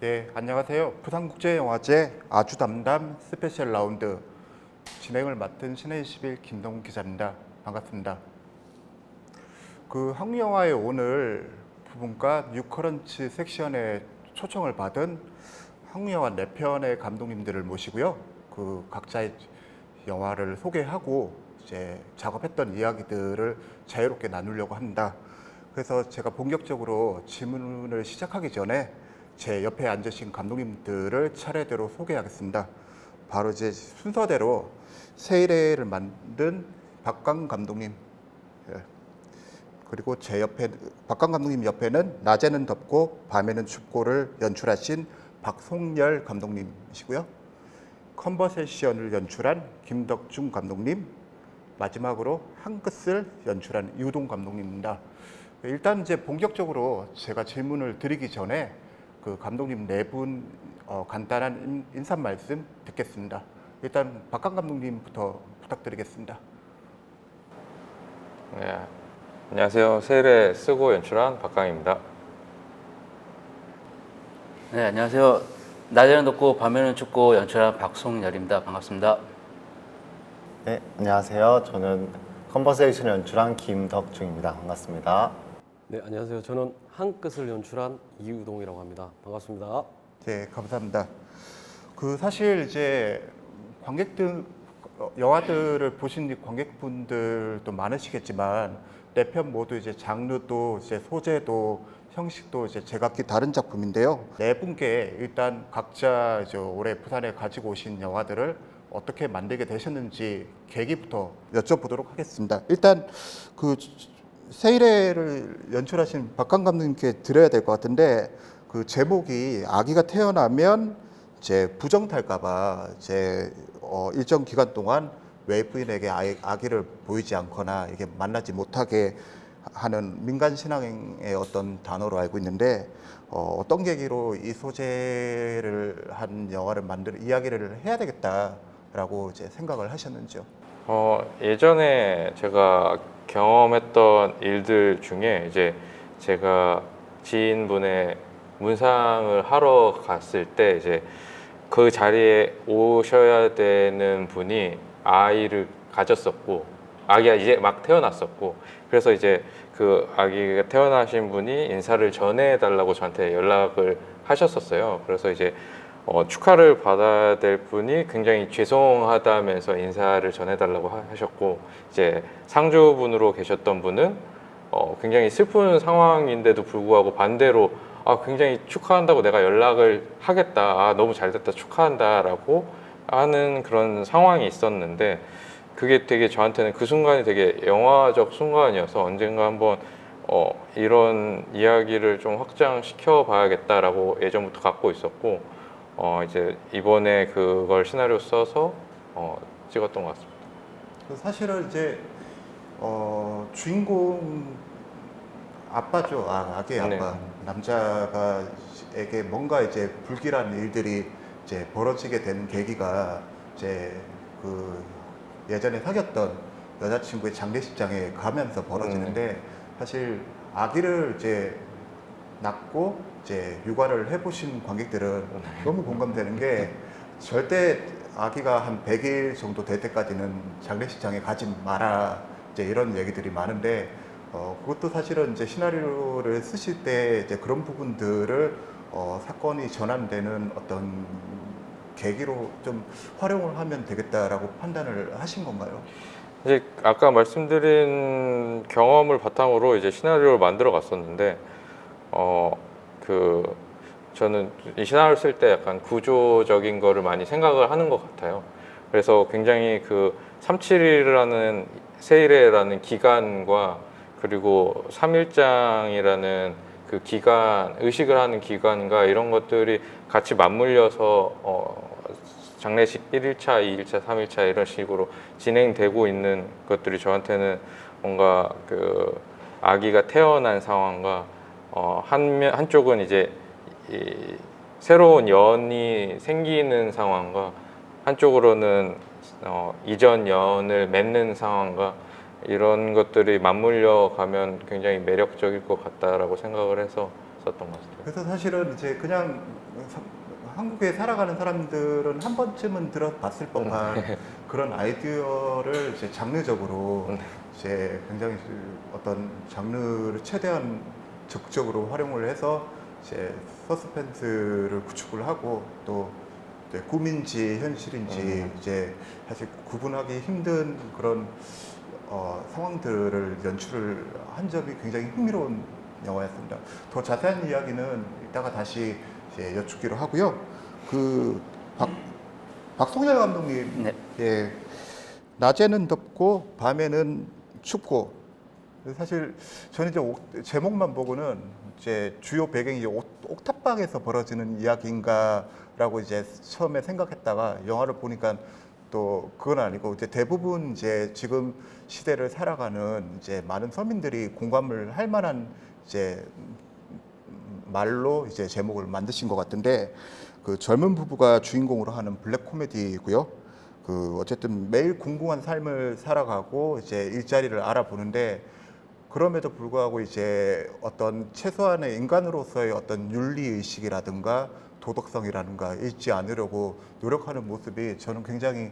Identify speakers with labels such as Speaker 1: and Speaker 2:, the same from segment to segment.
Speaker 1: 네, 안녕하세요. 부산국제영화제 아주담담 스페셜 라운드 진행을 맡은 신의 21 김동훈 기자입니다. 반갑습니다. 한국영화의 오늘 부분과 뉴커런츠 섹션에 초청을 받은 한국영화 4편의 감독님들을 모시고요. 각자의 영화를 소개하고 이제 작업했던 이야기들을 자유롭게 나누려고 합니다. 그래서 제가 본격적으로 질문을 시작하기 전에 제 옆에 앉으신 감독님들을 차례대로 소개하겠습니다. 바로 이제 순서대로 세일회를 만든 박강 감독님, 예. 그리고 제 옆에 박강 감독님 옆에는 낮에는 덥고 밤에는 춥고를 연출하신 박송열 감독님이시고요. 컨버세이션을 연출한 김덕중 감독님, 마지막으로 한끝을 연출한 유동 감독님입니다. 일단 이제 본격적으로 제가 질문을 드리기 전에 감독님 네 분 간단한 인사 말씀 듣겠습니다. 일단 박강 감독님부터 부탁드리겠습니다.
Speaker 2: 네, 안녕하세요. 세일에 쓰고 연출한 박강입니다.
Speaker 3: 네, 안녕하세요. 낮에는 덥고 밤에는 춥고 연출한 박송열입니다. 반갑습니다.
Speaker 4: 네, 안녕하세요. 저는 컨버세이션 연출한 김덕중입니다. 반갑습니다.
Speaker 5: 네, 안녕하세요. 저는 한끝을 연출한 이우동이라고 합니다. 반갑습니다.
Speaker 1: 네, 감사합니다. 사실 이제 관객들 영화들을 보신 관객분들도 많으시겠지만 네 편 모두 이제 장르도 이제 소재도 형식도 이제 제각기 다른 작품인데요. 네 분께 일단 각자 이제 올해 부산에 가지고 오신 영화들을 어떻게 만들게 되셨는지 계기부터 여쭤보도록 하겠습니다. 일단 세일회를 연출하신 박강 감독님께 드려야 될 것 같은데 제목이 아기가 태어나면 이제 부정탈까봐 이제 일정 기간 동안 외부인에게 아기를 보이지 않거나 이게 만나지 못하게 하는 민간 신앙의 어떤 단어로 알고 있는데 어떤 계기로 이 소재를 한 영화를 이야기를 해야 되겠다라고 이제 생각을 하셨는지요?
Speaker 2: 예전에 제가 경험했던 일들 중에 이제 제가 지인분의 문상을 하러 갔을 때 이제 그 자리에 오셔야 되는 분이 아이를 가졌었고 아기가 이제 막 태어났었고 그래서 이제 그 아기가 태어나신 분이 인사를 전해달라고 저한테 연락을 하셨었어요. 그래서 이제 축하를 받아야 될 분이 굉장히 죄송하다면서 인사를 전해달라고 하셨고 이제 상주분으로 계셨던 분은 굉장히 슬픈 상황인데도 불구하고 반대로 굉장히 축하한다고 내가 연락을 하겠다, 너무 잘됐다, 축하한다 라고 하는 그런 상황이 있었는데 그게 되게 저한테는 그 순간이 되게 영화적 순간이어서 언젠가 한번 이런 이야기를 좀 확장시켜 봐야겠다라고 예전부터 갖고 있었고 이제 이번에 그걸 시나리오 써서 찍었던 것 같습니다.
Speaker 1: 사실은 이제 주인공 아빠죠. 아기의 아빠.
Speaker 2: 네.
Speaker 1: 남자가에게 뭔가 이제 불길한 일들이 이제 벌어지게 된 계기가 이제 예전에 사귀었던 여자친구의 장례식장에 가면서 벌어지는데 사실 아기를 이제 낳고 이제 육아를 해보신 관객들은 너무 공감되는 게 절대 아기가 한 100일 정도 될 때까지는 장례식장에 가지 마라 이제 이런 얘기들이 많은데 그것도 사실은 이제 시나리오를 쓰실 때 이제 그런 부분들을 사건이 전환되는 어떤 계기로 좀 활용을 하면 되겠다라고 판단을 하신 건가요?
Speaker 2: 이제 아까 말씀드린 경험을 바탕으로 이제 시나리오를 만들어 갔었는데 저는 이 시나리오를 쓸 때 약간 구조적인 거를 많이 생각을 하는 것 같아요. 그래서 굉장히 371이라는 세일회라는 기간과 그리고 3일장이라는 그 기간, 의식을 하는 기간과 이런 것들이 같이 맞물려서 장례식 1일차, 2일차, 3일차 이런 식으로 진행되고 있는 것들이 저한테는 뭔가 아기가 태어난 상황과 한쪽은 이제 이 새로운 연이 생기는 상황과 한쪽으로는 이전 연을 맺는 상황과 이런 것들이 맞물려 가면 굉장히 매력적일 것 같다라고 생각을 해서 썼던 것 같아요.
Speaker 1: 그래서 사실은 이제 그냥 한국에 살아가는 사람들은 한 번쯤은 들어봤을 법한 그런 아이디어를 이제 장르적으로 이제 굉장히 어떤 장르를 최대한 적극적으로 활용을 해서 이제 서스펜스를 구축을 하고 또 이제 꿈인지 현실인지 이제 사실 구분하기 힘든 그런 상황들을 연출을 한 점이 굉장히 흥미로운 영화였습니다. 더 자세한 이야기는 이따가 다시 이제 여쭙기로 하고요. 그 박송열 감독님,
Speaker 3: 네.
Speaker 1: 예, 낮에는 덥고 밤에는 춥고. 사실 저는 이제 제목만 보고는 이제 주요 배경이 옥탑방에서 벌어지는 이야기인가라고 이제 처음에 생각했다가 영화를 보니까 또 그건 아니고 이제 대부분 이제 지금 시대를 살아가는 이제 많은 서민들이 공감을 할 만한 이제 말로 이제 제목을 만드신 것 같은데, 그 젊은 부부가 주인공으로 하는 블랙 코미디이고요. 그 어쨌든 매일 궁금한 삶을 살아가고 이제 일자리를 알아보는데, 그럼에도 불구하고 이제 어떤 최소한의 인간으로서의 어떤 윤리 의식이라든가 도덕성이라든가 잊지 않으려고 노력하는 모습이 저는 굉장히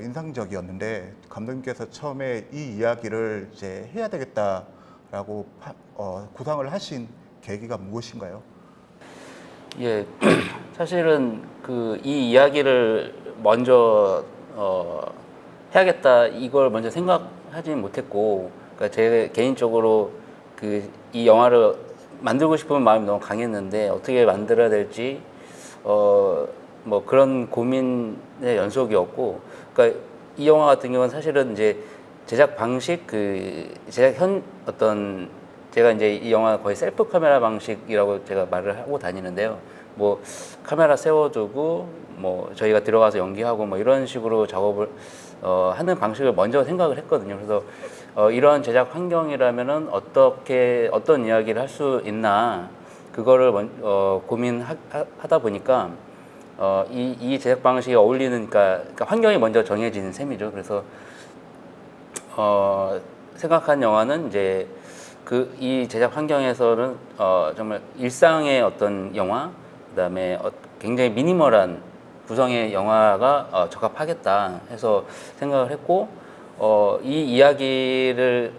Speaker 1: 인상적이었는데, 감독님께서 처음에 이 이야기를 이제 해야 되겠다라고 구상을 하신 계기가 무엇인가요?
Speaker 3: 예, 사실은 그 이 이야기를 먼저 해야겠다 이걸 먼저 생각하지는 못했고, 그러니까 제 개인적으로 그 이 영화를 만들고 싶은 마음이 너무 강했는데 어떻게 만들어야 될지 뭐 그런 고민의 연속이었고, 그러니까 이 영화 같은 경우는 사실은 이제 제작 방식 그 제작 어떤 제가 이제 이 영화 거의 셀프 카메라 방식이라고 제가 말을 하고 다니는데요. 뭐 카메라 세워두고 뭐 저희가 들어가서 연기하고 뭐 이런 식으로 작업을 하는 방식을 먼저 생각을 했거든요. 그래서 이런 제작 환경이라면은 어떤 이야기를 할 수 있나 그거를 고민하다 보니까 이 제작 방식이 어울리는 그러니까 환경이 먼저 정해지는 셈이죠. 그래서 생각한 영화는 이제 이 제작 환경에서는 정말 일상의 어떤 영화, 그다음에 굉장히 미니멀한 구성의 영화가 적합하겠다 해서 생각을 했고, 이 이야기를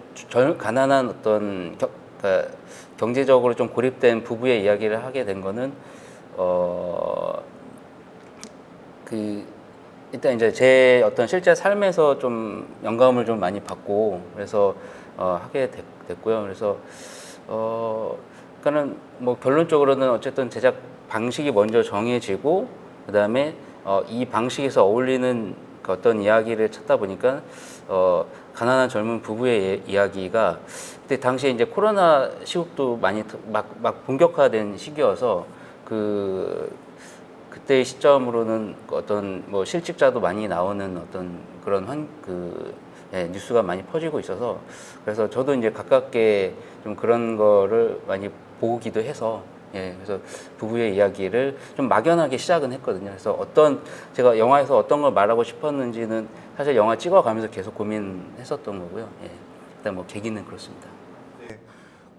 Speaker 3: 가난한 어떤 그러니까 경제적으로 좀 고립된 부부의 이야기를 하게 된 거는 일단 이제 제 어떤 실제 삶에서 좀 영감을 좀 많이 받고 그래서 하게 됐고요. 그래서 그러니까는 뭐 결론적으로는 어쨌든 제작 방식이 먼저 정해지고 그다음에 이 방식에서 어울리는 그 어떤 이야기를 찾다 보니까 가난한 젊은 부부의 이야기가 그때 당시에 이제 코로나 시국도 많이 막 본격화된 시기여서 그때의 시점으로는 어떤 뭐 실직자도 많이 나오는 어떤 그런 뉴스가 많이 퍼지고 있어서, 그래서 저도 이제 가깝게 좀 그런 거를 많이 보기도 해서, 그래서 부부의 이야기를 좀 막연하게 시작은 했거든요. 그래서 제가 영화에서 어떤 걸 말하고 싶었는지는 사실 영화 찍어가면서 계속 고민했었던 거고요. 일단 뭐 계기는 그렇습니다.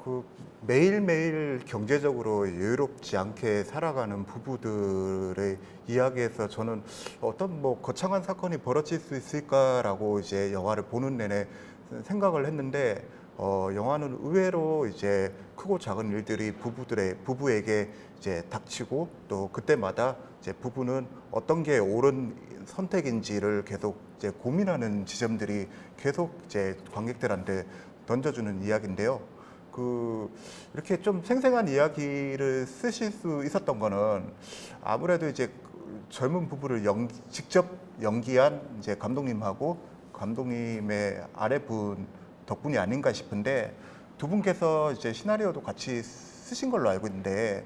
Speaker 1: 그 매일매일 경제적으로 여유롭지 않게 살아가는 부부들의 이야기에서 저는 어떤 뭐 거창한 사건이 벌어질 수 있을까라고 이제 영화를 보는 내내 생각을 했는데, 영화는 의외로 이제 크고 작은 일들이 부부에게 이제 닥치고, 또 그때마다 이제 부부는 어떤 게 옳은 선택인지를 계속 이제 고민하는 지점들이 계속 이제 관객들한테 던져주는 이야기인데요. 이렇게 좀 생생한 이야기를 쓰실 수 있었던 거는 아무래도 이제 젊은 부부를 직접 연기한 이제 감독님하고 감독님의 아내분 덕분이 아닌가 싶은데, 두 분께서 이제 시나리오도 같이 쓰신 걸로 알고 있는데,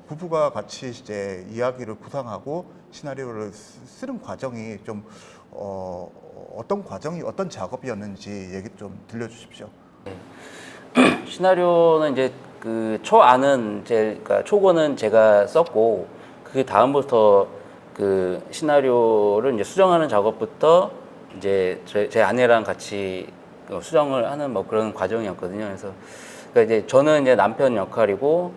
Speaker 1: 부부가 같이 이제 이야기를 구상하고 시나리오를 쓰는 과정이 좀 어떤 작업이었는지 얘기 좀 들려주십시오.
Speaker 3: 시나리오는 이제 그 그러니까 초고는 제가 썼고, 그 다음부터 그 시나리오를 이제 수정하는 작업부터 이제 제 아내랑 같이 수정을 하는 뭐 그런 과정이었거든요. 그래서 그러니까 이제 저는 이제 남편 역할이고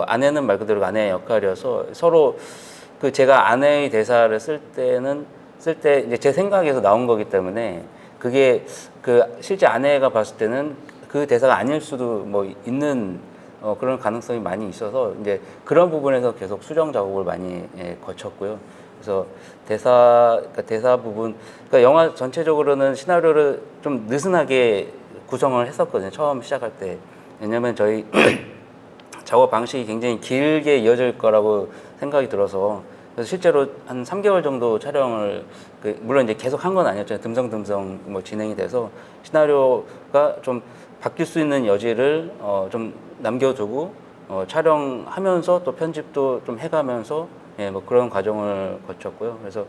Speaker 3: 아내는 말 그대로 아내의 역할이어서 서로 그 제가 아내의 대사를 쓸 때 이제 제 생각에서 나온 거기 때문에 그게 그 실제 아내가 봤을 때는 그 대사가 아닐 수도 뭐 있는 그런 가능성이 많이 있어서 이제 그런 부분에서 계속 수정 작업을 많이 거쳤고요. 그래서 대사 부분, 그러니까 영화 전체적으로는 시나리오를 좀 느슨하게 구성을 했었거든요. 처음 시작할 때. 왜냐면 저희 작업 방식이 굉장히 길게 이어질 거라고 생각이 들어서 그래서 실제로 한 3개월 정도 촬영을 물론 이제 계속 한 건 아니었잖아요. 듬성듬성 뭐 진행이 돼서 시나리오가 좀 바뀔 수 있는 여지를 좀 남겨두고 촬영하면서 또 편집도 좀 해가면서 뭐 그런 과정을 거쳤고요. 그래서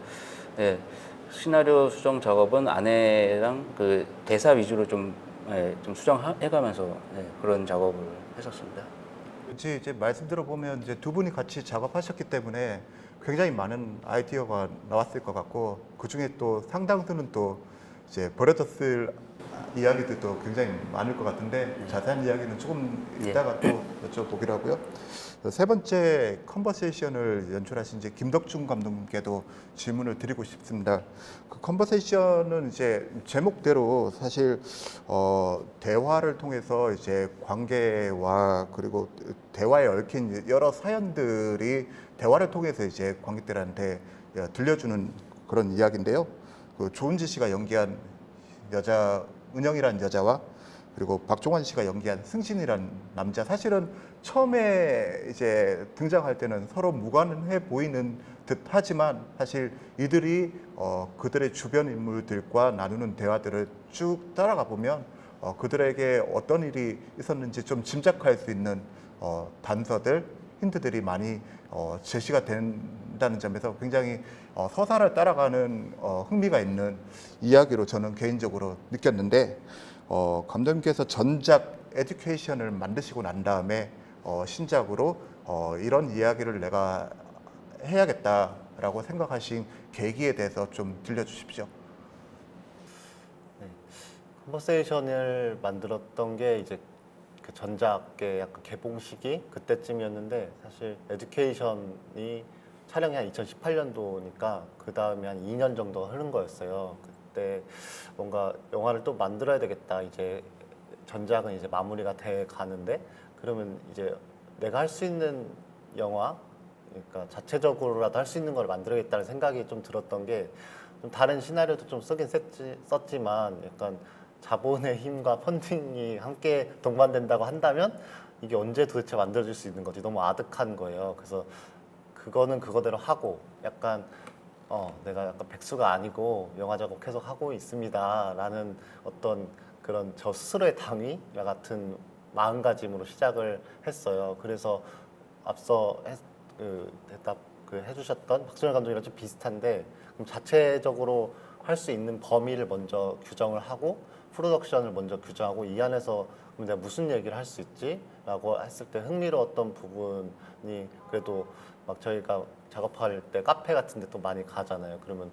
Speaker 3: 시나리오 수정 작업은 아내랑 그 대사 위주로 좀 수정해가면서 그런 작업을 했었습니다.
Speaker 1: 이제 말씀 들어보면 이제 두 분이 같이 작업하셨기 때문에 굉장히 많은 아이디어가 나왔을 것 같고 그 중에 또 상당수는 또 이제 버려졌을 이야기들도 굉장히 많을 것 같은데 자세한 이야기는 조금 이따가 또 여쭤보기로 하고요. 세 번째 컨버세이션을 연출하신 이제 김덕중 감독님께도 질문을 드리고 싶습니다. 그 컨버세이션은 이제 제목대로 사실 대화를 통해서 이제 관계와 그리고 대화에 얽힌 여러 사연들이 대화를 통해서 이제 관객들한테 들려주는 그런 이야기인데요. 그 조은지 씨가 연기한 여자 은영이라는 여자와 그리고 박종환 씨가 연기한 승신이라는 남자, 사실은 처음에 이제 등장할 때는 서로 무관해 보이는 듯 하지만 사실 이들이 그들의 주변 인물들과 나누는 대화들을 쭉 따라가 보면 그들에게 어떤 일이 있었는지 좀 짐작할 수 있는 단서들, 힌트들이 많이 제시가 된다는 점에서 굉장히 서사를 따라가는 흥미가 있는 이야기로 저는 개인적으로 느꼈는데 감독님께서 전작 에듀케이션을 만드시고 난 다음에 신작으로 이런 이야기를 내가 해야겠다라고 생각하신 계기에 대해서 좀 들려주십시오.
Speaker 4: 컨버세이션을 만들었던 게 이제 그 전작의 약간 개봉 시기 그때쯤이었는데 사실 에듀케이션이 촬영이 한 2018년도니까 그 다음에 한 2년 정도 흐른 거였어요. 그때 뭔가 영화를 또 만들어야 되겠다. 이제 전작은 이제 마무리가 돼 가는데 그러면 이제 내가 할 수 있는 영화, 그러니까 자체적으로라도 할 수 있는 걸 만들어야겠다는 생각이 좀 들었던 게 좀 다른 시나리오도 좀 쓰긴 썼지만 약간 자본의 힘과 펀딩이 함께 동반된다고 한다면 이게 언제 도대체 만들어질 수 있는 거지? 너무 아득한 거예요. 그래서 그거는 그거대로 하고 약간 내가 약간 백수가 아니고 영화 작업 계속 하고 있습니다라는 어떤 그런 저 스스로의 당위와 같은 마음가짐으로 시작을 했어요. 그래서 앞서 대답 해주셨던 박준영 감독이랑 좀 비슷한데 그럼 자체적으로 할 수 있는 범위를 먼저 규정을 하고 프로덕션을 먼저 규정하고 이 안에서 그럼 내가 무슨 얘기를 할 수 있지?라고 했을 때 흥미로웠던 부분이 그래도 막 저희가 작업할 때 카페 같은 데 또 많이 가잖아요. 그러면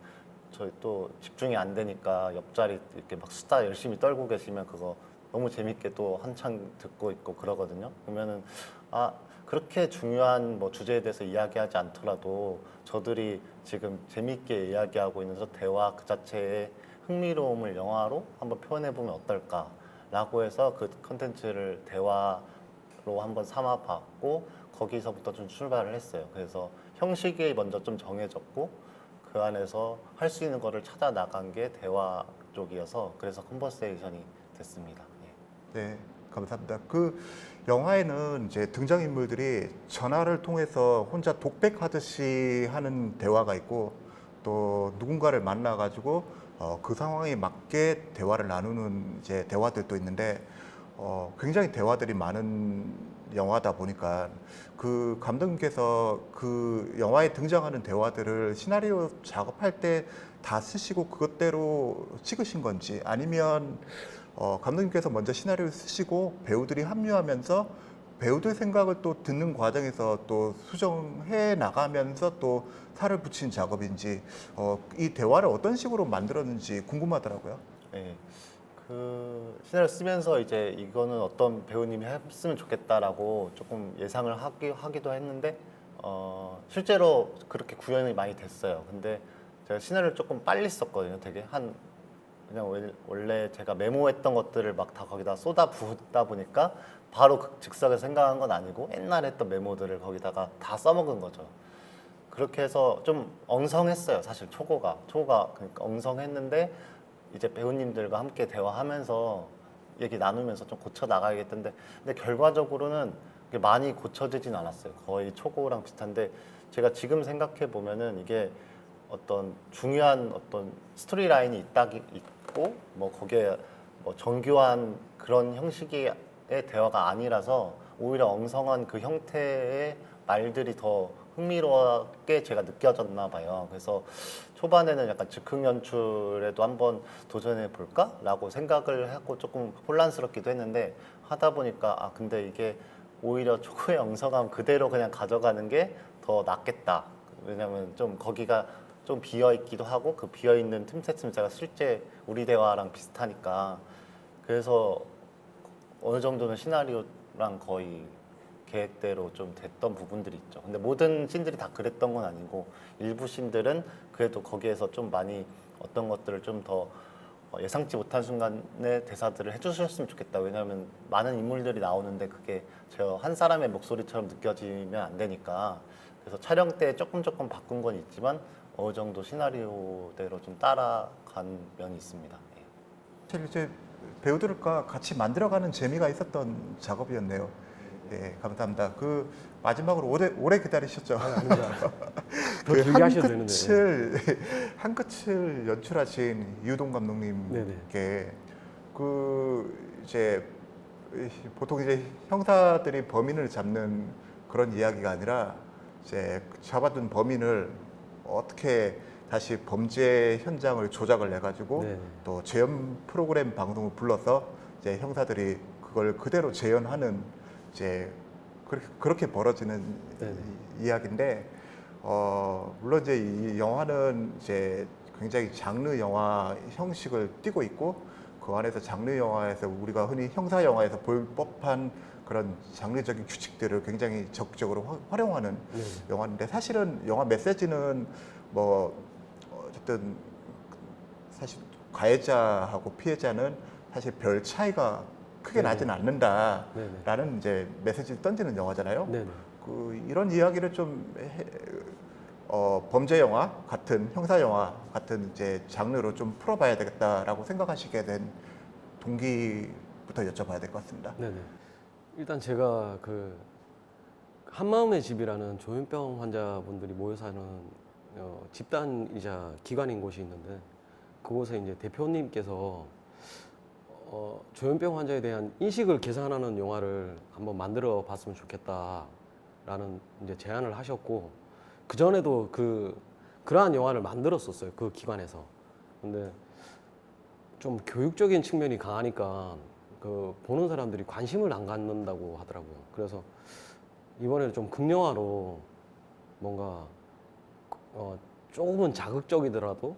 Speaker 4: 저희 또 집중이 안 되니까 옆자리 이렇게 막 수다 열심히 떨고 계시면 그거 너무 재밌게 또 한창 듣고 있고 그러거든요. 그러면은 그렇게 중요한 뭐 주제에 대해서 이야기하지 않더라도 저들이 지금 재밌게 이야기하고 있는 저 대화 그 자체의 흥미로움을 영화로 한번 표현해 보면 어떨까라고 해서 그 컨텐츠를 대화로 한번 삼아봤고 거기서부터 좀 출발을 했어요. 그래서 형식이 먼저 좀 정해졌고 그 안에서 할 수 있는 거를 찾아 나간 게 대화 쪽이어서 그래서 컨버세이션이 됐습니다.
Speaker 1: 네, 감사합니다. 그 영화에는 이제 등장인물들이 전화를 통해서 혼자 독백하듯이 하는 대화가 있고 또 누군가를 만나가지고 그 상황에 맞게 대화를 나누는 이제 대화들도 있는데 굉장히 대화들이 많은 영화다 보니까 그 감독님께서 그 영화에 등장하는 대화들을 시나리오 작업할 때 다 쓰시고 그것대로 찍으신 건지 아니면 감독님께서 먼저 시나리오를 쓰시고 배우들이 합류하면서 배우들 생각을 또 듣는 과정에서 또 수정해 나가면서 또 살을 붙인 작업인지 이 대화를 어떤 식으로 만들었는지 궁금하더라고요.
Speaker 4: 네, 그 시나리오 쓰면서 이제 이거는 어떤 배우님이 했으면 좋겠다라고 조금 예상을 하기도 했는데 실제로 그렇게 구현이 많이 됐어요. 근데 제가 시나리오를 조금 빨리 썼거든요. 되게 그냥 원래 제가 메모했던 것들을 막 다 거기다 쏟아 부었다 보니까 바로 즉석에서 생각한 건 아니고 옛날에 했던 메모들을 거기다가 다 써먹은 거죠. 그렇게 해서 좀 엉성했어요. 사실 초고가 그러니까 엉성했는데 이제 배우님들과 함께 대화하면서 얘기 나누면서 좀 고쳐 나가야겠던데 근데 결과적으로는 이게 많이 고쳐지진 않았어요. 거의 초고랑 비슷한데 제가 지금 생각해 보면은 이게 어떤 중요한 어떤 스토리 라인이 있고 뭐 거기에 뭐 정교한 그런 형식의 대화가 아니라서 오히려 엉성한 그 형태의 말들이 더 흥미로웠게 제가 느껴졌나 봐요. 그래서 초반에는 약간 즉흥 연출에도 한번 도전해 볼까라고 생각을 하고 조금 혼란스럽기도 했는데 하다 보니까 근데 이게 오히려 초코의 엉성함 그대로 그냥 가져가는 게 더 낫겠다. 왜냐면 좀 거기가 좀 비어 있기도 하고 그 비어 있는 틈새 틈새가 실제 우리 대화랑 비슷하니까 그래서 어느 정도는 시나리오랑 거의 계획대로 좀 됐던 부분들이 있죠. 근데 모든 씬들이 다 그랬던 건 아니고 일부 씬들은 그래도 거기에서 좀 많이 어떤 것들을 좀 더 예상치 못한 순간에 대사들을 해주셨으면 좋겠다. 왜냐하면 많은 인물들이 나오는데 그게 저 한 사람의 목소리처럼 느껴지면 안 되니까. 그래서 촬영 때 조금 바꾼 건 있지만 어느 정도 시나리오대로 좀 따라간 면이 있습니다. 예.
Speaker 1: 사실 이제 배우들과 같이 만들어가는 재미가 있었던 작업이었네요. 예, 감사합니다. 그 마지막으로 오래 기다리셨죠.
Speaker 5: 아닙니다. 더
Speaker 1: 그
Speaker 5: 길게 하셔도 되는데.
Speaker 1: 한 끝을 연출하신 이우동 감독님께 그 이제 보통 이제 형사들이 범인을 잡는 그런 이야기가 아니라 이제 잡아둔 범인을 어떻게 다시 범죄 현장을 조작을 해가지고
Speaker 5: 네네.
Speaker 1: 또 재연 프로그램 방송을 불러서 이제 형사들이 그걸 그대로 재현하는 이제 그렇게 벌어지는
Speaker 5: 네네.
Speaker 1: 이야기인데 물론 이제 이 영화는 이제 굉장히 장르 영화 형식을 띠고 있고 그 안에서 장르 영화에서 우리가 흔히 형사 영화에서 볼 법한 그런 장르적인 규칙들을 굉장히 적극적으로 활용하는
Speaker 5: 네네.
Speaker 1: 영화인데 사실은 영화 메시지는 뭐 어쨌든 사실 가해자하고 피해자는 사실 별 차이가 크게
Speaker 5: 네네.
Speaker 1: 나지는 않는다라는
Speaker 5: 네네.
Speaker 1: 이제 메시지를 던지는 영화잖아요.
Speaker 5: 네네.
Speaker 1: 그 이런 이야기를 좀 범죄 영화 같은 형사 영화 같은 이제 장르로 좀 풀어봐야 되겠다라고 생각하시게 된 동기부터 여쭤봐야 될 것 같습니다.
Speaker 5: 네네. 일단 제가 그 한마음의 집이라는 조현병 환자분들이 모여 사는 집단이자 기관인 곳이 있는데 그곳에 이제 대표님께서 조현병 환자에 대한 인식을 개선하는 영화를 한번 만들어 봤으면 좋겠다라는 이제 제안을 하셨고 그 전에도 그러한 영화를 만들었었어요. 그 기관에서. 근데 좀 교육적인 측면이 강하니까 그 보는 사람들이 관심을 안 갖는다고 하더라고요. 그래서 이번에는 좀 극영화로 뭔가 조금은 자극적이더라도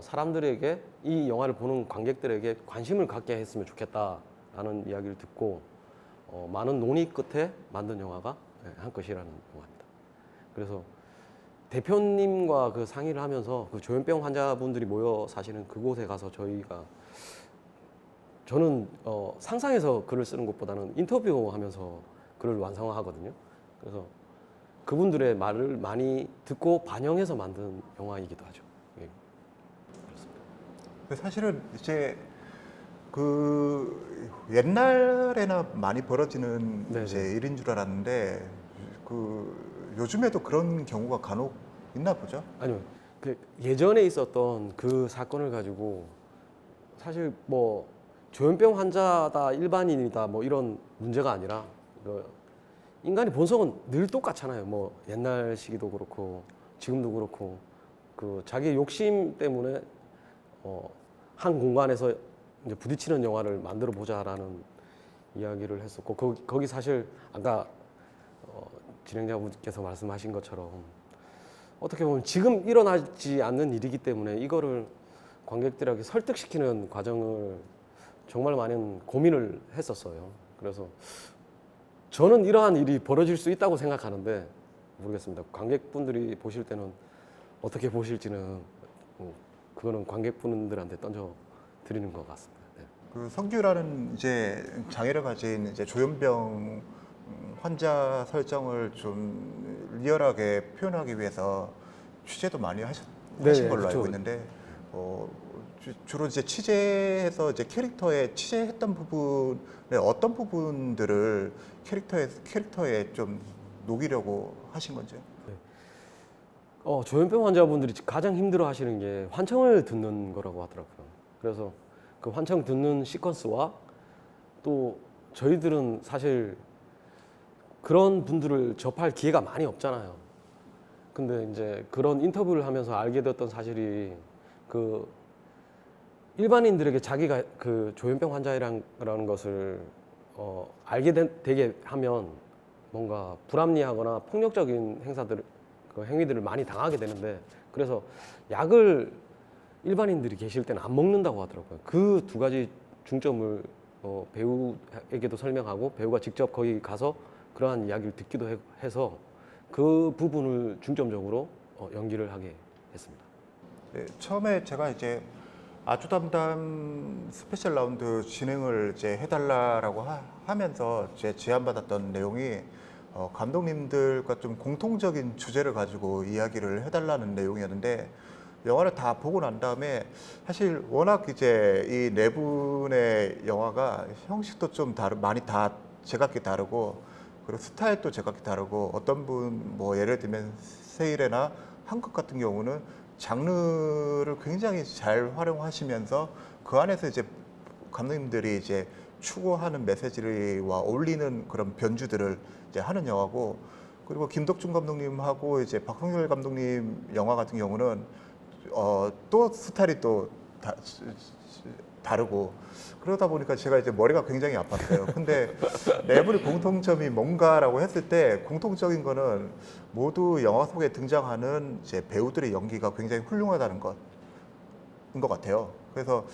Speaker 5: 사람들에게 이 영화를 보는 관객들에게 관심을 갖게 했으면 좋겠다라는 이야기를 듣고 많은 논의 끝에 만든 영화가 한 끝이라는 영화입니다. 그래서 대표님과 그 상의를 하면서 그 조현병 환자분들이 모여 사시는 그곳에 가서 저는 상상해서 글을 쓰는 것보다는 인터뷰하면서 글을 완성하거든요. 그래서 그분들의 말을 많이 듣고 반영해서 만든 영화이기도 하죠. 예.
Speaker 1: 사실은 이제 그 옛날에나 많이 벌어지는
Speaker 5: 네네.
Speaker 1: 이제 일인 줄 알았는데 그 요즘에도 그런 경우가 간혹 있나 보죠.
Speaker 5: 아니요. 그 예전에 있었던 그 사건을 가지고 사실 뭐 조현병 환자다 일반인이다 뭐 이런 문제가 아니라 인간의 본성은 늘 똑같잖아요. 뭐 옛날 시기도 그렇고 지금도 그렇고 그 자기의 욕심 때문에 한 공간에서 이제 부딪히는 영화를 만들어 보자라는 이야기를 했었고 거기 사실 아까 진행자분께서 말씀하신 것처럼 어떻게 보면 지금 일어나지 않는 일이기 때문에 이거를 관객들에게 설득시키는 과정을 정말 많은 고민을 했었어요. 그래서 저는 이러한 일이 벌어질 수 있다고 생각하는데 모르겠습니다. 관객분들이 보실 때는 어떻게 보실지는 그거는 관객분들한테 던져 드리는 것 같습니다. 네.
Speaker 1: 그 성규라는 이제 장애를 가진 이제 조현병 환자 설정을 좀 리얼하게 표현하기 위해서 취재도 많이 하신
Speaker 5: 네,
Speaker 1: 걸로 알고
Speaker 5: 그렇죠.
Speaker 1: 있는데 주로 이제 취재해서 이제 캐릭터에 취재했던 부분의 어떤 부분들을 캐릭터에 좀 녹이려고 하신 건지요?
Speaker 5: 조현병 환자분들이 가장 힘들어 하시는 게 환청을 듣는 거라고 하더라고요. 그래서 그 환청 듣는 시퀀스와 또 저희들은 사실 그런 분들을 접할 기회가 많이 없잖아요. 근데 이제 그런 인터뷰를 하면서 알게 되었던 사실이 그 일반인들에게 자기가 그 조현병 환자라는 것을 알게 되게 하면 뭔가 불합리하거나 폭력적인 그 행위들을 많이 당하게 되는데, 그래서 약을 일반인들이 계실 때는 안 먹는다고 하더라고요. 그 두 가지 중점을 배우에게도 설명하고 배우가 직접 거기 가서 그러한 이야기를 듣기도 해서 그 부분을 중점적으로 연기를 하게 했습니다.
Speaker 1: 네, 처음에 제가 이제 아주 담담 스페셜 라운드 진행을 이제 해달라라고 하면서 제 제안받았던 내용이 감독님들과 좀 공통적인 주제를 가지고 이야기를 해달라는 내용이었는데, 영화를 다 보고 난 다음에 사실 워낙 이제 이 네 분의 영화가 형식도 좀 많이 다 제각기 다르고, 그리고 스타일도 제각기 다르고, 어떤 분 뭐 예를 들면 세일에나 한국 같은 경우는 장르를 굉장히 잘 활용하시면서 그 안에서 이제 감독님들이 이제 추구하는 메시지와 어울리는 그런 변주들을 이제 하는 영화고, 그리고 김덕준 감독님하고 이제 박성열 감독님 영화 같은 경우는 또 스타일이 또 다르고, 그러다 보니까 제가 이제 머리가 굉장히 아팠어요. 근데 네 분의 공통점이 뭔가라고 했을 때 공통적인 거는 모두 영화 속에 등장하는 이제 배우들의 연기가 굉장히 훌륭하다는 것인 것 같아요. 그래서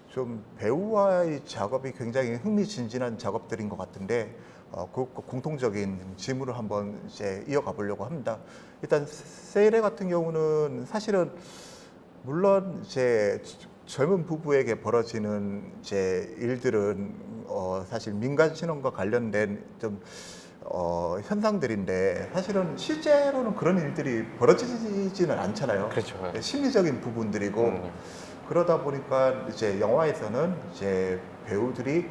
Speaker 1: 좀 배우와의 작업이 굉장히 흥미진진한 작업들인 것 같은데 그 공통적인 질문을 한번 이제 이어가 보려고 합니다. 일단 세일에 같은 경우는 사실은 물론 이제 젊은 부부에게 벌어지는 이제 일들은 사실 민간 신혼과 관련된 좀 현상들인데, 사실은 실제로는 그런 일들이 벌어지지는 않잖아요.
Speaker 2: 그렇죠.
Speaker 1: 심리적인 부분들이고, 그러다 보니까 이제 영화에서는 이제 배우들이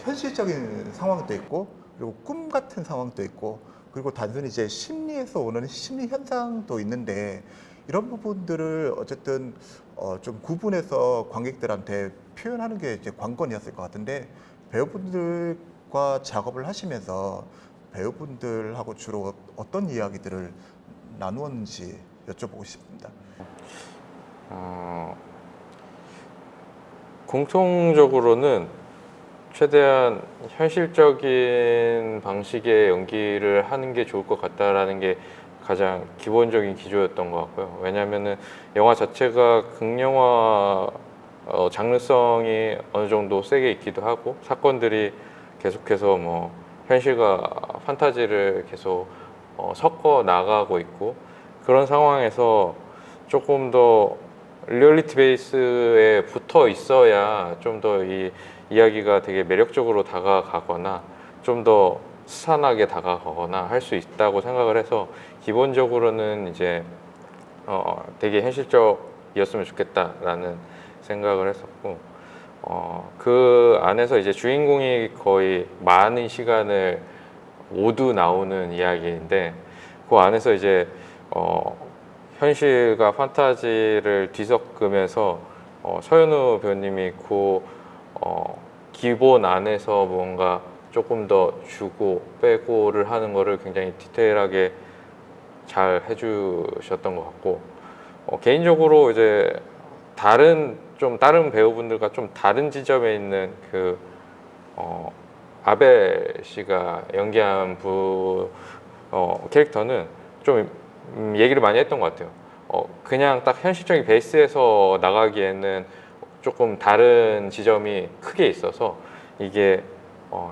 Speaker 1: 현실적인 상황도 있고, 그리고 꿈 같은 상황도 있고, 그리고 단순히 이제 심리에서 오는 심리 현상도 있는데, 이런 부분들을 어쨌든 좀 구분해서 관객들한테 표현하는 게 이제 관건이었을 것 같은데, 배우분들과 작업을 하시면서 배우분들하고 주로 어떤 이야기들을 나누었는지 여쭤보고 싶습니다.
Speaker 2: 공통적으로는 최대한 현실적인 방식의 연기를 하는 게 좋을 것 같다라는 게 가장 기본적인 기조였던 것 같고요. 왜냐하면은 영화 자체가 극영화 장르성이 어느 정도 세게 있기도 하고, 사건들이 계속해서 뭐 현실과 판타지를 계속 섞어 나가고 있고, 그런 상황에서 조금 더 리얼리티 베이스에 붙어 있어야 좀 더 이 이야기가 되게 매력적으로 다가가거나 좀 더 스산하게 다가가거나 할 수 있다고 생각을 해서, 기본적으로는 이제 되게 현실적이었으면 좋겠다라는 생각을 했었고, 그 안에서 이제 주인공이 거의 많은 시간을 모두 나오는 이야기인데, 그 안에서 이제 현실과 판타지를 뒤섞으면서 서현우 배우님이 그 기본 안에서 뭔가 조금 더 주고 빼고를 하는 거를 굉장히 디테일하게 잘 해주셨던 것 같고, 개인적으로 이제 다른 배우분들과 좀 다른 지점에 있는 그 아벨 씨가 연기한 캐릭터는 좀 얘기를 많이 했던 것 같아요. 그냥 딱 현실적인 베이스에서 나가기에는 조금 다른 지점이 크게 있어서 이게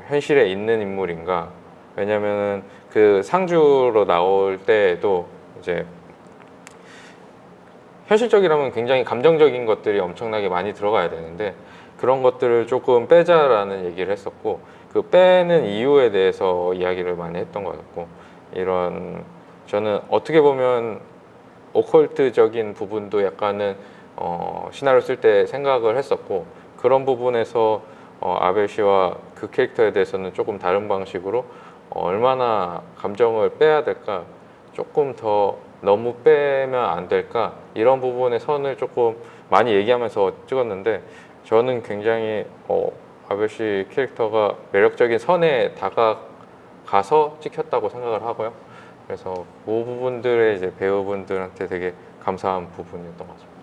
Speaker 2: 현실에 있는 인물인가? 왜냐면은 그 상주로 나올 때에도 이제 현실적이라면 굉장히 감정적인 것들이 엄청나게 많이 들어가야 되는데 그런 것들을 조금 빼자라는 얘기를 했었고 그 빼는 이유에 대해서 이야기를 많이 했던 것 같고 이런 저는 어떻게 보면 오컬트적인 부분도 약간은 시나리오 쓸 때 생각을 했었고 그런 부분에서 아벨 씨와 그 캐릭터에 대해서는 조금 다른 방식으로 얼마나 감정을 빼야 될까 조금 더 너무 빼면 안 될까 이런 부분의 선을 조금 많이 얘기하면서 찍었는데 저는 굉장히 아벨 씨 캐릭터가 매력적인 선에 다가가서 찍혔다고 생각을 하고요. 그래서 그 부분들에 이제 배우분들한테 되게 감사한 부분이었던 것 같습니다.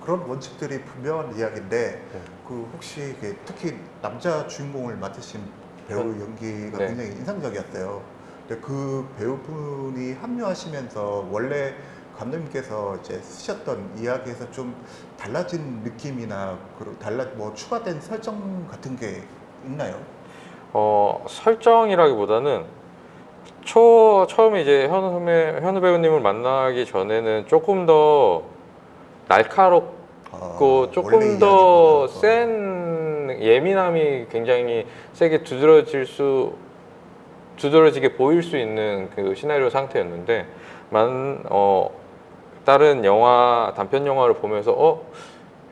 Speaker 1: 그런 원칙들이 분명한 이야기인데 그 혹시 특히 남자 주인공을 맡으신 배우 연기가
Speaker 2: 네.
Speaker 1: 굉장히 인상적이었어요. 근데 그 배우분이 합류하시면서 원래 감독님께서 이제 쓰셨던 이야기에서 좀 달라진 느낌이나 뭐 추가된 설정 같은 게 있나요?
Speaker 2: 설정이라기보다는 처음에 이제 현우 배우님을 만나기 전에는 조금 더 날카롭고
Speaker 1: 원래
Speaker 2: 조금 더
Speaker 1: 이야기보다.
Speaker 2: 센 예민함이 굉장히 세게 두드러지게 보일 수 있는 그 시나리오 상태였는데 다른 영화 단편 영화를 보면서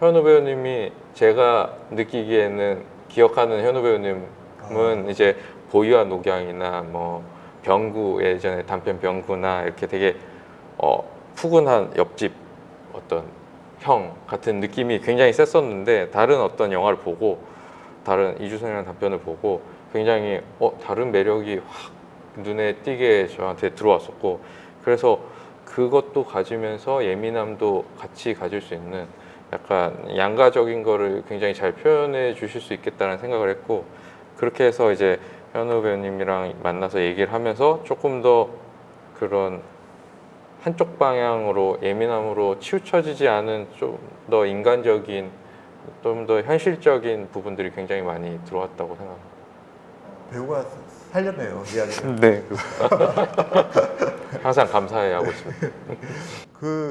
Speaker 2: 현우 배우님이 제가 느끼기에는 기억하는 현우 배우님은 이제 보이와 녹양이나 뭐 병구 예전에 단편 병구나 이렇게 되게 푸근한 옆집 어떤 형 같은 느낌이 굉장히 셌었는데 다른 어떤 영화를 보고 다른 이주선이라는 단편을 보고 굉장히 다른 매력이 확 눈에 띄게 저한테 들어왔었고 그래서 그것도 가지면서 예민함도 같이 가질 수 있는 약간 양가적인 거를 굉장히 잘 표현해 주실 수 있겠다는 생각을 했고 그렇게 해서 이제 현우 배우님이랑 만나서 얘기를 하면서 조금 더 그런 한쪽 방향으로 예민함으로 치우쳐지지 않은 좀 더 인간적인 좀 더 현실적인 부분들이 굉장히 많이 들어왔다고 생각합니다.
Speaker 1: 배우가 살렸네요 이야기를.
Speaker 2: 네, 항상 감사해하고 있습니다.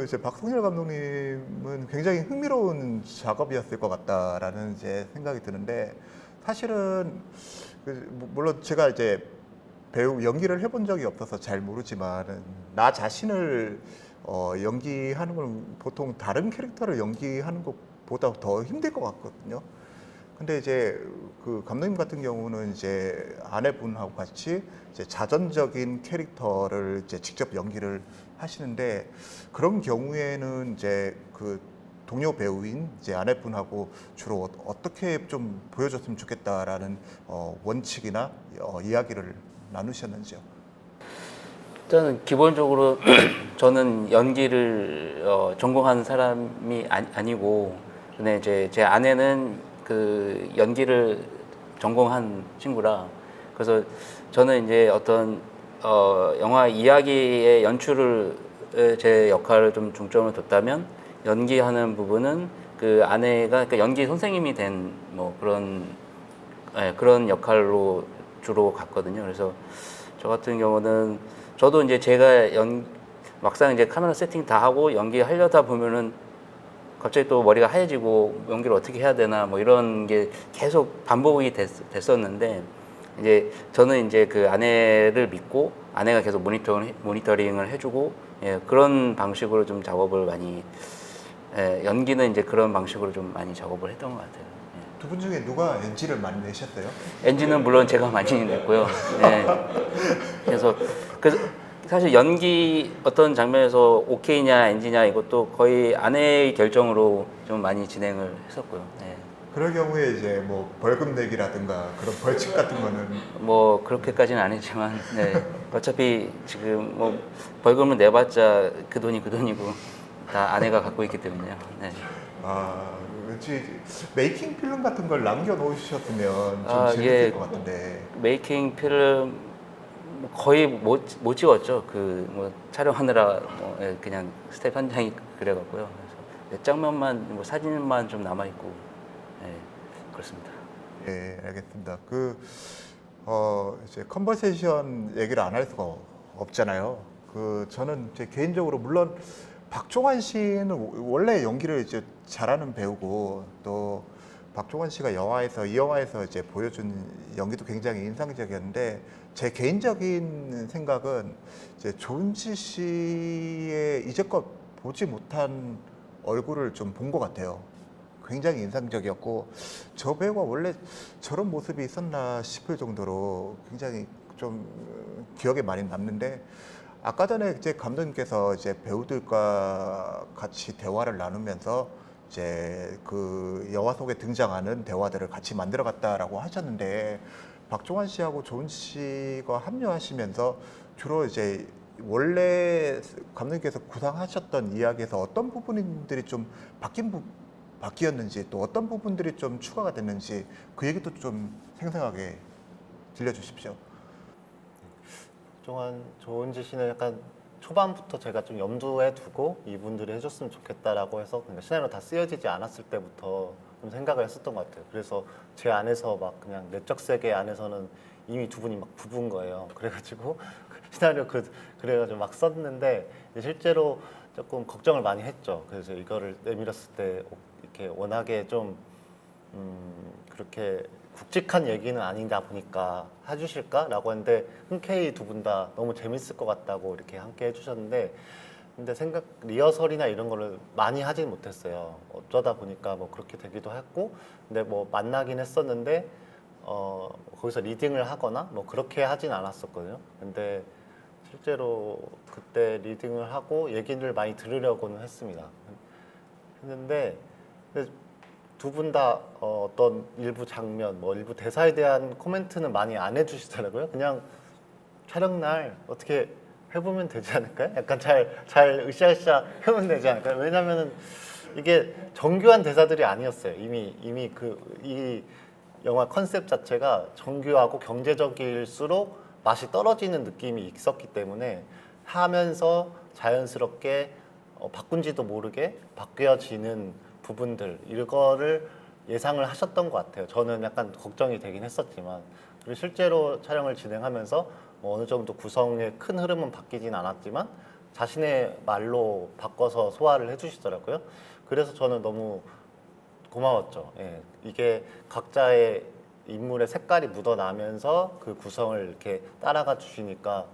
Speaker 1: 이제 박성열 감독님은 굉장히 흥미로운 작업이었을 것 같다라는 이제 생각이 드는데 사실은 물론 제가 이제 배우 연기를 해본 적이 없어서 잘 모르지만 나 자신을 연기하는 건 보통 다른 캐릭터를 연기하는 것보다 더 힘들 것 같거든요. 근데 이제 그 감독님 같은 경우는 이제 아내분하고 같이 이제 자전적인 캐릭터를 이제 직접 연기를 하시는데 그런 경우에는 이제 그 동료 배우인 이제 아내분하고 주로 어떻게 좀 보여줬으면 좋겠다라는 원칙이나 이야기를 나누셨는지요?
Speaker 3: 일단은 기본적으로 저는 연기를 전공한 사람이 아니고 근데 이제 제 아내는 그 연기를 전공한 친구라 그래서 저는 이제 어떤 영화 이야기의 연출을 제 역할을 좀 중점을 뒀다면 연기하는 부분은 그 아내가 그러니까 연기 선생님이 된 뭐 그런 역할로 주로 갔거든요. 그래서 저 같은 경우는 저도 이제 제가 막상 이제 카메라 세팅 다 하고 연기하려다 보면은 갑자기 또 머리가 하얘지고 연기를 어떻게 해야 되나 뭐 이런 게 계속 반복이 됐었는데 이제 저는 이제 그 아내를 믿고 아내가 계속 모니터링을 해주고 그런 방식으로 좀 작업을 많이 연기는 이제 그런 방식으로 좀 많이 작업을 했던 것 같아요.
Speaker 1: 두 분 중에 누가 NG를 많이 내셨어요?
Speaker 3: 엔진은 물론 제가 많이 냈고요. 네. 그래서 사실 연기 어떤 장면에서 오케이냐 NG냐 이것도 거의 아내의 결정으로 좀 많이 진행을 했었고요. 네.
Speaker 1: 그럴 경우에 이제 뭐 벌금 내기라든가 그런 벌칙 같은 거는
Speaker 3: 뭐 그렇게까지는 아니지만 네. 어차피 지금 뭐 벌금을 내봤자 그 돈이고 다 아내가 갖고 있기 때문에요. 네.
Speaker 1: 왠지 메이킹 필름 같은 걸 남겨놓으셨으면 좀 재밌을 것 같은데.
Speaker 3: 메이킹 필름 거의 못 찍었죠. 그 뭐 촬영하느라 그냥 스텝 현장이 그래갖고요. 그래서 몇 장면만 뭐 사진만 좀 남아 있고 예, 그렇습니다.
Speaker 1: 예, 알겠습니다. 이제 컨버세이션 얘기를 안 할 수가 없잖아요. 저는 제 개인적으로 물론 박종환 씨는 원래 연기를 이제 잘하는 배우고 또 박종환 씨가 이 영화에서 이제 보여준 연기도 굉장히 인상적이었는데 제 개인적인 생각은 이제 조은지 씨의 이제껏 보지 못한 얼굴을 좀 본 것 같아요. 굉장히 인상적이었고 저 배우가 원래 저런 모습이 있었나 싶을 정도로 굉장히 좀 기억에 많이 남는데 아까 전에 이제 감독님께서 이제 배우들과 같이 대화를 나누면서 이제 그 영화 속에 등장하는 대화들을 같이 만들어갔다라고 하셨는데 박종환 씨하고 조은 씨가 합류하시면서 주로 이제 원래 감독님께서 구상하셨던 이야기에서 어떤 부분들이 좀 바뀌었는지 또 어떤 부분들이 좀 추가가 됐는지 그 얘기도 좀 생생하게 들려주십시오.
Speaker 4: 그동안 조은지 씨는 약간 초반부터 제가 좀 염두에 두고 이분들이 해줬으면 좋겠다라고 해서 그러니까 시나리오 다 쓰여지지 않았을 때부터 좀 생각을 했었던 것 같아요. 그래서 제 안에서 막 그냥 내적 세계 안에서는 이미 두 분이 막 부부인 거예요. 그래가지고 시나리오 그래가지고 막 썼는데 실제로 조금 걱정을 많이 했죠. 그래서 이거를 내밀었을 때 이렇게 워낙에 좀 그렇게 굵직한 얘기는 아니다 보니까 해주실까라고 했는데 흔쾌히 두 분 다 너무 재밌을 것 같다고 이렇게 함께 해주셨는데 근데 리허설이나 이런 거를 많이 하진 못했어요. 어쩌다 보니까 뭐 그렇게 되기도 했고 근데 뭐 만나긴 했었는데 거기서 리딩을 하거나 뭐 그렇게 하진 않았었거든요. 근데 실제로 그때 리딩을 하고 얘기를 많이 들으려고는 했습니다. 했는데 두 분 다 어떤 일부 장면, 뭐 일부 대사에 대한 코멘트는 많이 안 해주시더라고요. 그냥 촬영 날 어떻게 해보면 되지 않을까요? 약간 잘 으쌰으쌰 해보면 되지 않을까요? 왜냐면은 이게 정교한 대사들이 아니었어요. 이미 이 영화 컨셉 자체가 정교하고 경제적일수록 맛이 떨어지는 느낌이 있었기 때문에 하면서 자연스럽게 바꾼지도 모르게 바뀌어지는 부분들 이거를 예상을 하셨던 것 같아요. 저는 약간 걱정이 되긴 했었지만 그리고 실제로 촬영을 진행하면서 뭐 어느 정도 구성의 큰 흐름은 바뀌진 않았지만 자신의 말로 바꿔서 소화를 해주시더라고요. 그래서 저는 너무 고마웠죠. 예, 이게 각자의 인물의 색깔이 묻어나면서 그 구성을 이렇게 따라가 주시니까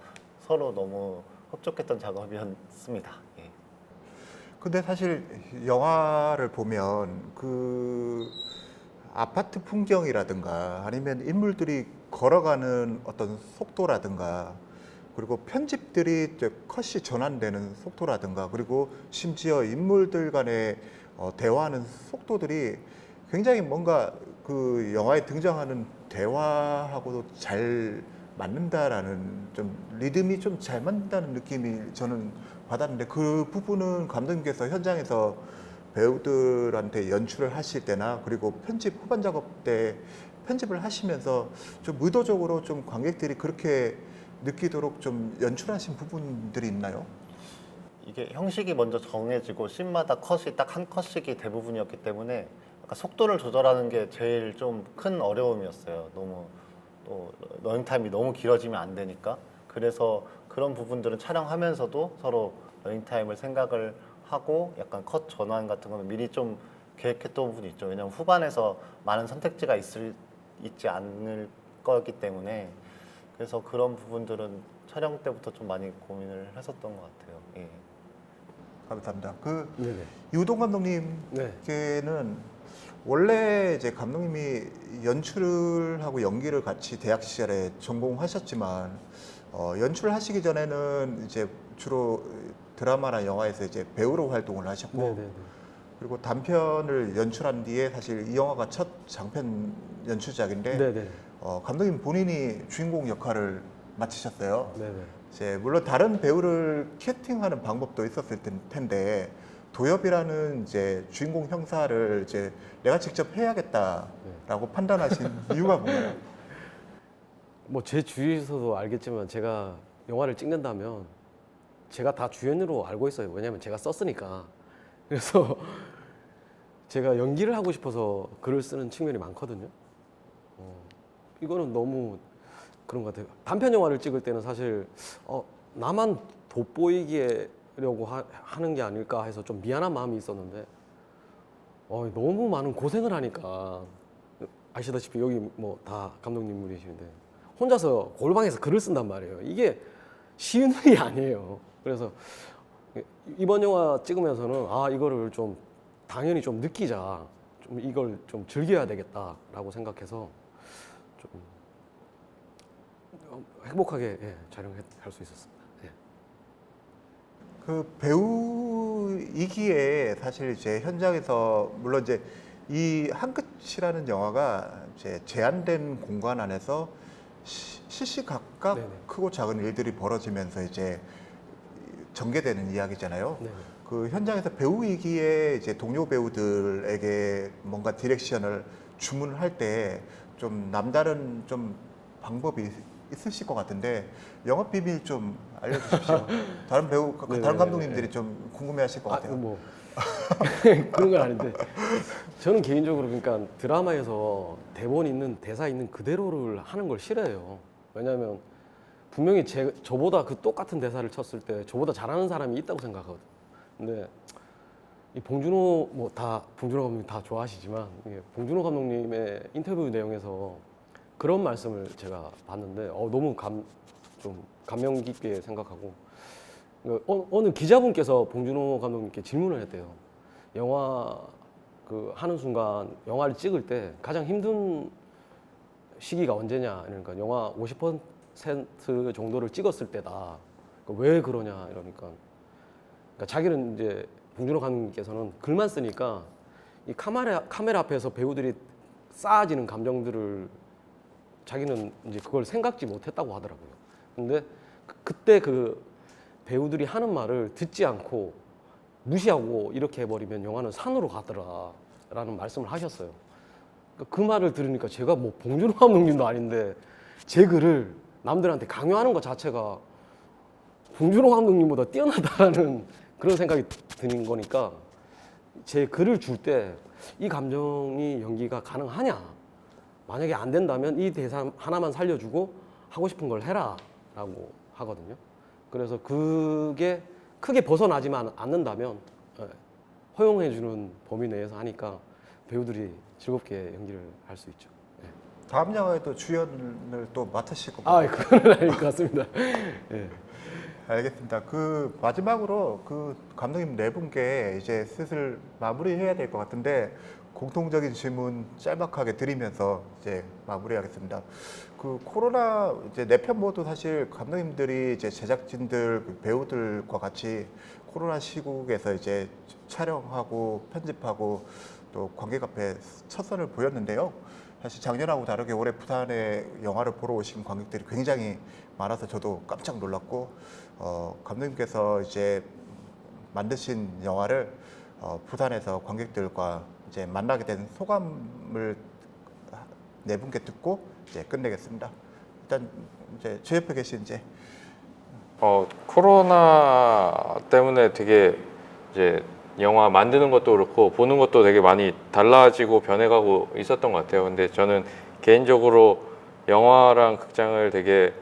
Speaker 4: 서로 너무 흡족했던 작업이었습니다. 예.
Speaker 1: 근데 사실 영화를 보면 그 아파트 풍경이라든가 아니면 인물들이 걸어가는 어떤 속도라든가 그리고 편집들이 이제 컷이 전환되는 속도라든가 그리고 심지어 인물들 간의 대화하는 속도들이 굉장히 뭔가 그 영화에 등장하는 대화하고도 잘 맞는다라는 좀 리듬이 좀 잘 맞는다는 느낌이 저는 받았는데 그 부분은 감독님께서 현장에서 배우들한테 연출을 하실 때나 그리고 편집 후반 작업 때 편집을 하시면서 좀 의도적으로 좀 관객들이 그렇게 느끼도록 좀 연출하신 부분들이 있나요?
Speaker 4: 이게 형식이 먼저 정해지고 씬마다 컷이 딱 한 컷씩이 대부분이었기 때문에 약간 속도를 조절하는 게 제일 좀 큰 어려움이었어요. 너무 또 러닝타임이 너무 길어지면 안 되니까. 그래서 그런 부분들은 촬영하면서도 서로 러닝타임을 생각을 하고 약간 컷 전환 같은 거는 미리 좀 계획했던 부분이 있죠. 왜냐면 후반에서 많은 선택지가 있지 않을 거기 때문에 그래서 그런 부분들은 촬영 때부터 좀 많이 고민을 했었던 것 같아요. 예.
Speaker 1: 감사합니다.
Speaker 5: 네네.
Speaker 1: 유동
Speaker 5: 네.
Speaker 1: 감독님께는 원래 이제 감독님이 연출을 하고 연기를 같이 대학 시절에 전공하셨지만 연출을 하시기 전에는 이제 주로 드라마나 영화에서 이제 배우로 활동을 하셨고
Speaker 5: 네네네.
Speaker 1: 그리고 단편을 연출한 뒤에 사실 이 영화가 첫 장편 연출작인데
Speaker 5: 네네.
Speaker 1: 감독님 본인이 주인공 역할을 맡으셨어요.
Speaker 5: 네네.
Speaker 1: 이제 물론 다른 배우를 캐스팅하는 방법도 있었을 텐데 도엽이라는 이제 주인공 형사를 이제 내가 직접 해야겠다라고 판단하신 이유가 뭔가요?
Speaker 5: 뭐 제 주위에서도 알겠지만 제가 영화를 찍는다면 제가 다 주연으로 알고 있어요. 왜냐면 제가 썼으니까. 그래서 제가 연기를 하고 싶어서 글을 쓰는 측면이 많거든요. 이거는 너무 그런 것 같아요. 단편 영화를 찍을 때는 사실 나만 돋보이려고 하는 게 아닐까 해서 좀 미안한 마음이 있었는데 너무 많은 고생을 하니까 아시다시피 여기 뭐 다 감독님들이시는데 혼자서 골방에서 글을 쓴단 말이에요. 이게 쉬운 일이 아니에요. 그래서 이번 영화 찍으면서는 이거를 좀 당연히 좀 느끼자, 좀 이걸 좀 즐겨야 되겠다라고 생각해서 좀 행복하게 촬영할 수 있었습니다.
Speaker 1: 그 배우이기에 사실 이제 현장에서 물론 이제 이 한 끝이라는 영화가 이제 제한된 공간 안에서 시시각각
Speaker 5: 네네.
Speaker 1: 크고 작은 일들이 벌어지면서 이제 전개되는 이야기잖아요.
Speaker 5: 네네.
Speaker 1: 그 현장에서 배우이기에 이제 동료 배우들에게 뭔가 디렉션을 주문을 할 때 좀 남다른 좀 방법이 있으실 것 같은데 영업 비밀 좀 알려주십시오. 다른 배우,
Speaker 5: 네네네.
Speaker 1: 다른 감독님들이 좀 궁금해하실 것 같아요.
Speaker 5: 뭐 그런 건 아닌데 저는 개인적으로 그러니까 드라마에서 대본 있는 대사 있는 그대로를 하는 걸 싫어해요. 왜냐하면 분명히 저보다 그 똑같은 대사를 쳤을 때 저보다 잘하는 사람이 있다고 생각하거든요. 근데 이 봉준호 봉준호 감독님 다 좋아하시지만 봉준호 감독님의 인터뷰 내용에서 그런 말씀을 제가 봤는데 너무 좀 감명 깊게 생각하고 어느 기자분께서 봉준호 감독님께 질문을 했대요. 영화 하는 순간 영화를 찍을 때 가장 힘든 시기가 언제냐? 그러니까 영화 50% 정도를 찍었을 때다. 왜 그러냐? 이러니까 자기는 이제 봉준호 감독님께서는 글만 쓰니까 이 카메라 앞에서 배우들이 쌓아지는 감정들을 자기는 이제 그걸 생각지 못했다고 하더라고요. 근데 그때 그 배우들이 하는 말을 듣지 않고 무시하고 이렇게 해버리면 영화는 산으로 가더라라는 말씀을 하셨어요. 그 말을 들으니까 제가 뭐 봉준호 감독님도 아닌데 제 글을 남들한테 강요하는 것 자체가 봉준호 감독님보다 뛰어나다라는 그런 생각이 드는 거니까 제 글을 줄 때 이 감정이 연기가 가능하냐? 만약에 안 된다면 이 대사 하나만 살려주고 하고 싶은 걸 해라라고 하거든요. 그래서 그게 크게 벗어나지만 않는다면 허용해주는 범위 내에서 하니까 배우들이 즐겁게 연기를 할 수 있죠.
Speaker 1: 다음 영화에도 주연을 또 맡으실 거고.
Speaker 5: 그건 아닐 것 같습니다. 예.
Speaker 1: 알겠습니다. 그 마지막으로 그 감독님 네 분께 이제 슬슬 마무리해야 될 것 같은데 공통적인 질문 짤막하게 드리면서 이제 마무리하겠습니다. 그 코로나 이제 네 편 모두 사실 감독님들이 이제 제작진들 그 배우들과 같이 코로나 시국에서 이제 촬영하고 편집하고 또 관객 앞에 첫 선을 보였는데요. 사실 작년하고 다르게 올해 부산에 영화를 보러 오신 관객들이 굉장히 많아서 저도 깜짝 놀랐고 감독님께서 이제 만드신 영화를 부산에서 관객들과 이제 만나게 된 소감을 네 분께 듣고 이제 끝내겠습니다. 일단 이제 제 옆에 계신 이제
Speaker 2: 코로나 때문에 되게 이제 영화 만드는 것도 그렇고 보는 것도 되게 많이 달라지고 변해가고 있었던 것 같아요. 근데 저는 개인적으로 영화랑 극장을 되게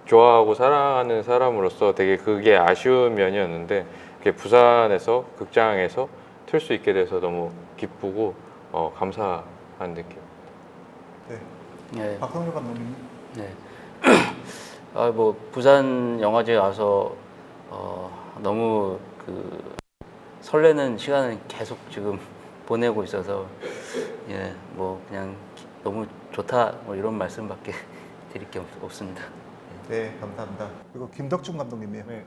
Speaker 2: 좋아하고 사랑하는 사람으로서 되게 그게 아쉬운 면이었는데 그게 부산에서 극장에서 틀 수 있게 돼서 너무 기쁘고 감사한 느낌.
Speaker 1: 네.
Speaker 3: 네.
Speaker 1: 박성규 감독님.
Speaker 3: 네. 뭐 부산 영화제에 와서 너무 그 설레는 시간을 계속 지금 보내고 있어서 뭐 그냥 너무 좋다 뭐 이런 말씀밖에 드릴 게 없습니다.
Speaker 1: 네, 감사합니다. 그리고 김덕준 감독님이요.
Speaker 4: 네.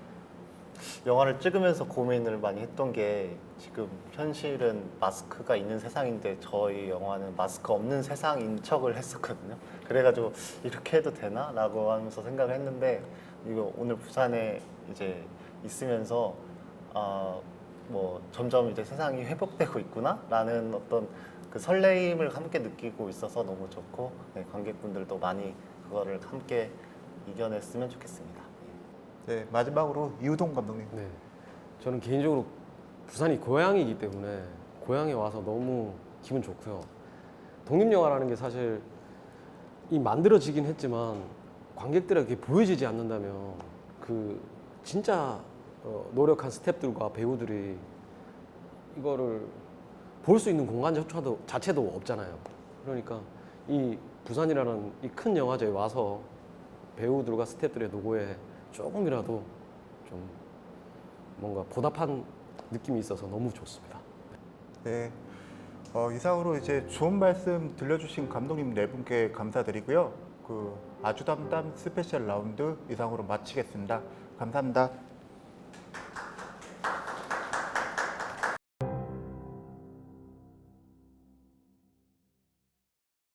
Speaker 4: 영화를 찍으면서 고민을 많이 했던 게 지금 현실은 마스크가 있는 세상인데 저희 영화는 마스크 없는 세상인 척을 했었거든요. 그래가지고 이렇게 해도 되나? 라고 하면서 생각을 했는데 이거 오늘 부산에 이제 있으면서 뭐 점점 이제 세상이 회복되고 있구나? 라는 어떤 그 설레임을 함께 느끼고 있어서 너무 좋고 관객분들도 많이 그거를 함께 이겨냈으면 좋겠습니다.
Speaker 1: 네, 마지막으로 이우동 감독님.
Speaker 5: 네. 저는 개인적으로 부산이 고향이기 때문에 고향에 와서 너무 기분 좋고요. 독립영화라는 게 사실 이 만들어지긴 했지만 관객들에게 보여지지 않는다면 그 진짜 노력한 스태프들과 배우들이 이거를 볼 수 있는 공간 자체도 없잖아요. 그러니까 이 부산이라는 이 큰 영화제에 와서 배우들과 스태프들의 노고에 조금이라도 좀 뭔가 보답한 느낌이 있어서 너무 좋습니다.
Speaker 1: 네. 이상으로 이제 좋은 말씀 들려주신 감독님 네 분께 감사드리고요. 그 아주담담 스페셜 라운드 이상으로 마치겠습니다. 감사합니다.